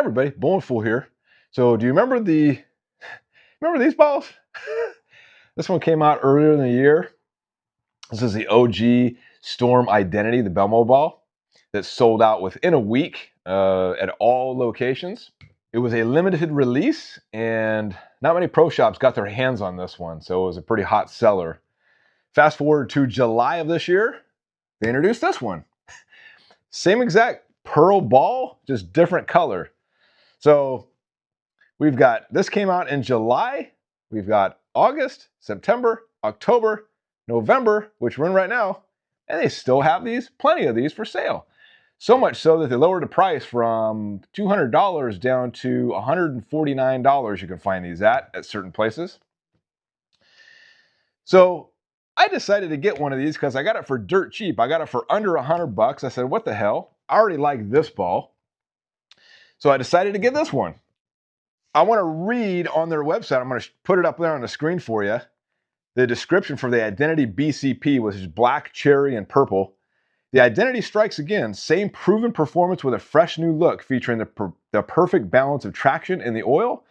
Everybody, Boneful here. So do you remember these balls? This one came out earlier in the year. This is the OG Storm Identity, the Belmo ball that sold out within a week at all locations. It was a limited release and not many pro shops got their hands on this one, so it was a pretty hot seller. Fast forward to July of this year, they introduced this one. Same exact pearl ball, just different color. So we've got, this came out in July, we've got August, September, October, November, which we're in right now, and they still have plenty of these for sale. So much so that they lowered the price from $200 down to $149 you can find these at certain places. So I decided to get one of these because I got it for dirt cheap. I got it for under $100. I said, what the hell? I already like this ball. So I decided to get this one. I want to read on their website, I'm going to put it up there on the screen for you, the description for the Identity BCP, which is black, cherry, and purple. The Identity strikes again, same proven performance with a fresh new look, featuring the perfect balance of traction in the oil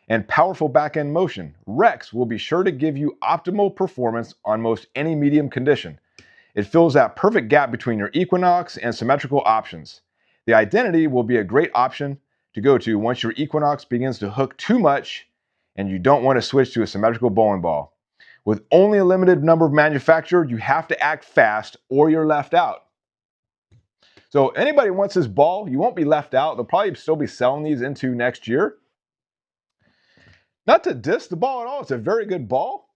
and powerful back-end motion. Rex will be sure to give you optimal performance on most any medium condition. It fills that perfect gap between your Equinox and symmetrical options. The Identity will be a great option to go to once your Equinox begins to hook too much and you don't want to switch to a symmetrical bowling ball. With only a limited number of manufacturers, you have to act fast or you're left out. So anybody wants this ball, you won't be left out. They'll probably still be selling these into next year. Not to diss the ball at all, it's a very good ball,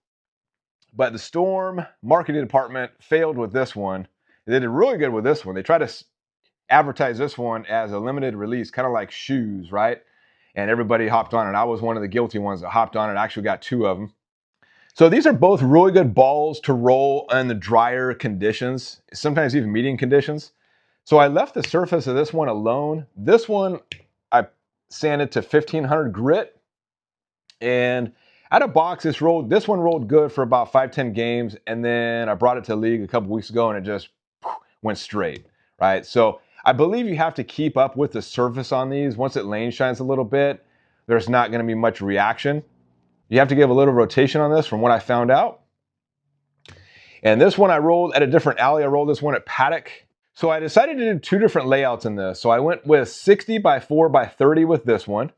but the Storm marketing department failed with this one. They did really good with this one. They tried to advertise this one as a limited release, kind of like shoes, right? And everybody hopped on it. I was one of the guilty ones that hopped on it. I actually got two of them. So these are both really good balls to roll in the drier conditions, sometimes even medium conditions. So I left the surface of this one alone. This one, I sanded to 1500 grit. And out of box, this one rolled good for about 5-10 games. And then I brought it to the league a couple weeks ago and it just went straight, right? So I believe you have to keep up with the surface on these. Once it lane shines a little bit, there's not going to be much reaction. You have to give a little rotation on this from what I found out. And this one I rolled at a different alley. I rolled this one at Paddock. So I decided to do two different layouts in this. So I went with 60 by 4 by 30 with this one.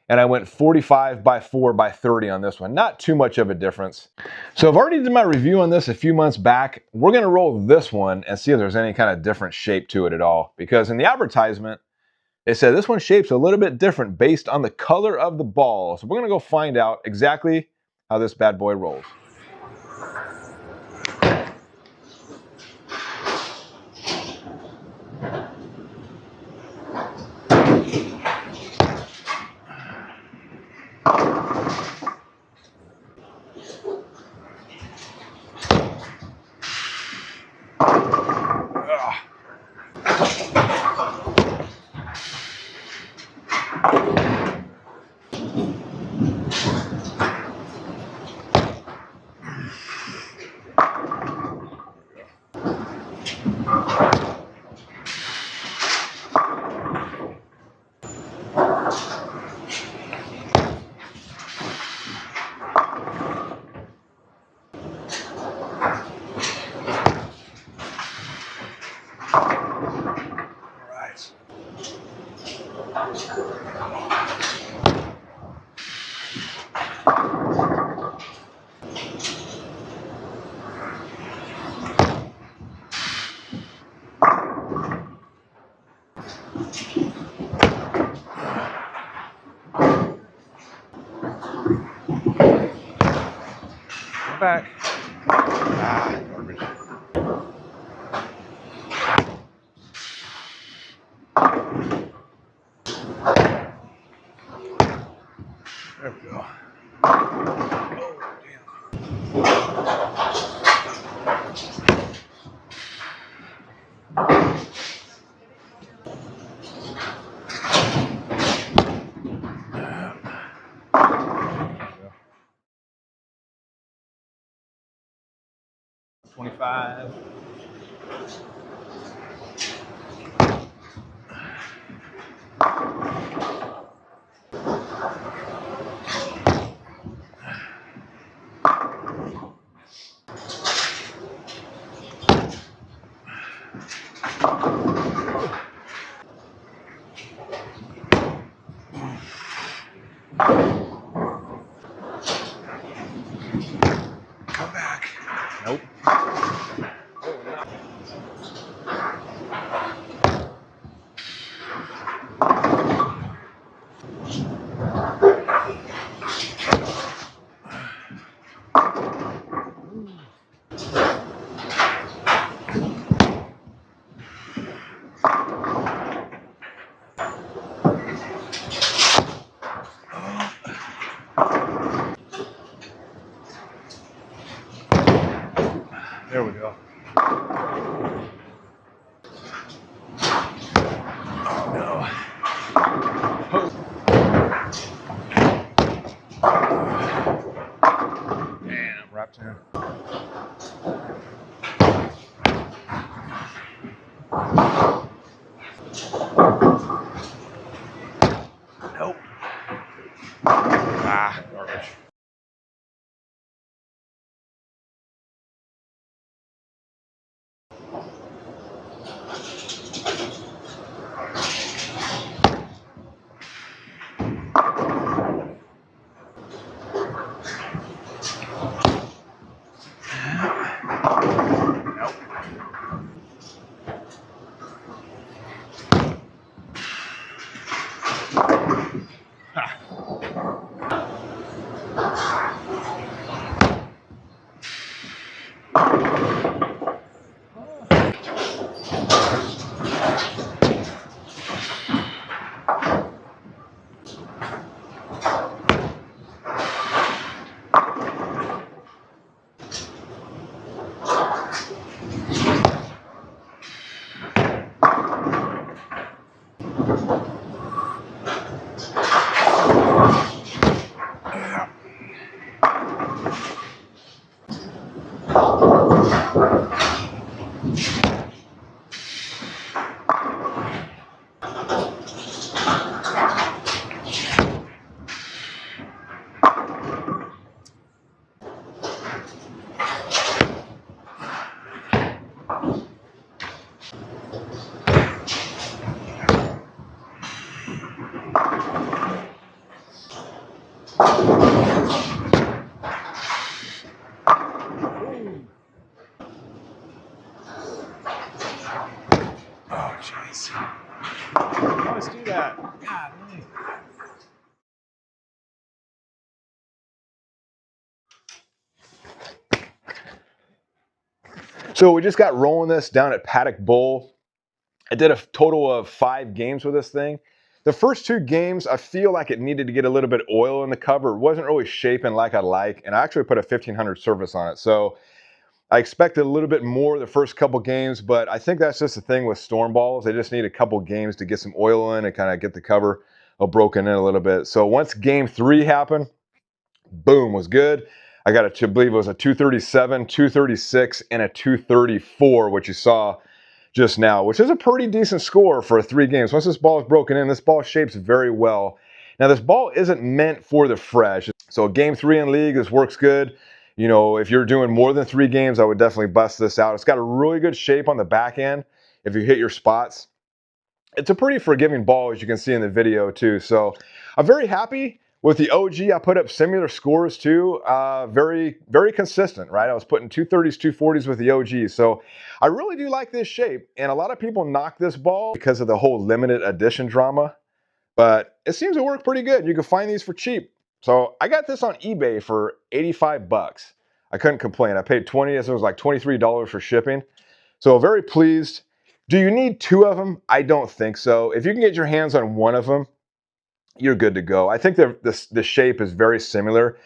And I went 45 by 4 by 30 on this one. Not too much of a difference. So I've already did my review on this a few months back. We're going to roll this one and see if there's any kind of different shape to it at all. Because in the advertisement, it said this one shape's a little bit different based on the color of the ball. So we're going to go find out exactly how this bad boy rolls. Back. Garbage. There we go. Oh, damn. 25. Oh, jeez. I always do that. God, really. So we just got rolling this down at Paddock Bowl. I did a total of 5 games with this thing. The first 2 games, I feel like it needed to get a little bit of oil in the cover. It wasn't really shaping like I like, and I actually put a 1500 surface on it. So I expected a little bit more the first couple games, but I think that's just the thing with Storm balls. They just need a couple games to get some oil in and kind of get the cover broken in a little bit. So once game 3 happened, boom, was good. I got to believe it was a 237, 236, and a 234, which you saw just now, which is a pretty decent score for 3 games. Once this ball is broken in, this ball shapes very well. Now, this ball isn't meant for the fresh. So game 3 in league, this works good. You know, if you're doing more than 3 games, I would definitely bust this out. It's got a really good shape on the back end if you hit your spots. It's a pretty forgiving ball, as you can see in the video too. So I'm very happy with the OG. I put up similar scores too. Very, very consistent, right? I was putting 230s, 240s with the OG. So I really do like this shape. And a lot of people knock this ball because of the whole limited edition drama. But it seems to work pretty good. You can find these for cheap. So I got this on eBay for 85 bucks. I couldn't complain. I paid 20, so it was like $23 for shipping. So very pleased. Do you need 2 of them? I don't think so. If you can get your hands on 1 of them, you're good to go. I think the shape is very similar.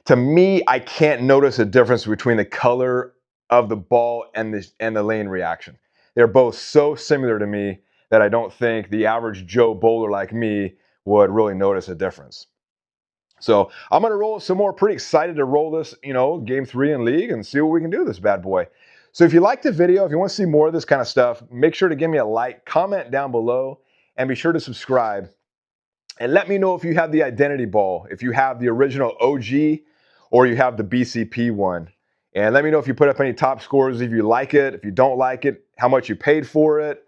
To me, I can't notice a difference between the color of the ball and the lane reaction. They're both so similar to me that I don't think the average Joe bowler like me would really notice a difference. So I'm going to roll some more. Pretty excited to roll this, game 3 in league and see what we can do with this bad boy. So if you liked the video, if you want to see more of this kind of stuff, make sure to give me a like, comment down below, and be sure to subscribe. And let me know if you have the identity ball, if you have the original OG, or you have the BCP one. And let me know if you put up any top scores, if you like it, if you don't like it, how much you paid for it.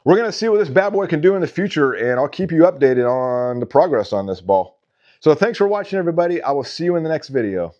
We're going to see what this bad boy can do in the future, and I'll keep you updated on the progress on this ball. So thanks for watching, everybody. I will see you in the next video.